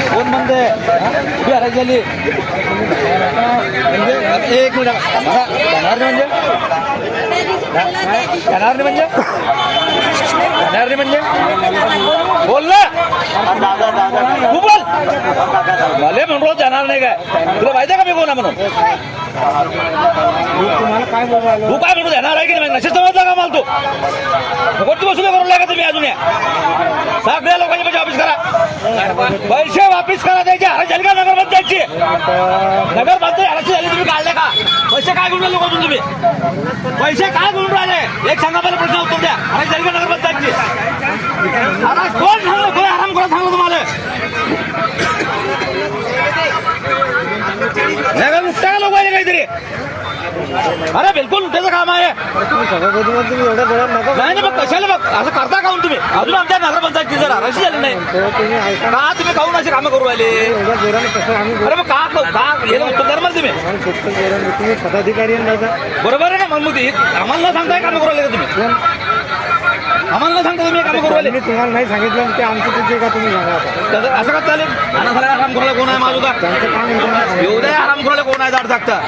कोण म्हणते उभी हरायची झाली म्हणजे एक मिनिट जाणार नाही म्हणजे बोल ना तू बोल भले म्हणून जाणार नाही काय तुला माहिती आहे का मी कोणा म्हणून तू काय म्हणून देणार आहे की नाही नशे समजला का मला तू कोणती वसुली करून लागत तुम्ही अजून सगळ्या लोकांचे पैसे वापिस करा पैसे वापिस करा द्यायचे हरायची झाली का नगरपंचायतची नगरपंचायत हरायची झाली तुम्ही काढले का पैसे काय घेऊन राहिले लोक तुम्ही पैसे काय घेऊन राहिले एक सांगा मला प्रश्न उत्तर द्या हरायची झाली का नगरपंचायतची कोण सांगलं कोण आराम करा सांगलं तुम्हाला नगर लुटता का लोक काहीतरी अरे बिलकुल लुटायचं काम आहे नाही मग कशाला बघ असं करता काऊन तुम्ही अजून आमच्या नगरपंचायतची जरा रशी झाली नाही का तुम्ही काऊन अशी कामं करू राहिले अरे मग का याला उत्तर द्या मला तुम्ही पदाधिकारी बरोबर आहे ना मग आम्हाला सांगताय कामं करू राहिले का तुम्ही आम्हाला सांगता तुम्ही काम करू राहिले मी तुम्हाला नाही सांगितलं ते आमचं तुझे का तुम्ही सांगा असं का चालेल आराम करायला कोण आहे माझं त्यांचं काम येऊ द्या आराम करायला कोण आहे जाड टाकता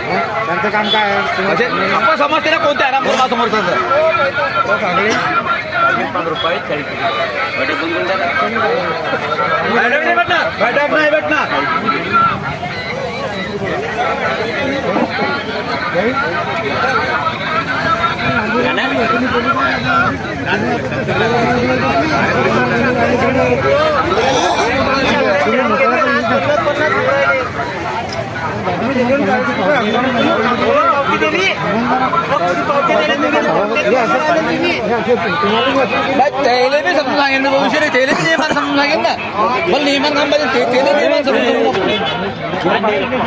त्यांचं काम काय आहे म्हणजे आपण समजते ना कोणते आराम करू समर्थांचं बैठक नाही भेटणार त्याला बी समजून सांगेन ना भविष्य त्याला बी समजून सांगेन ना मला नियमान काम पाहिजे त्याला समजून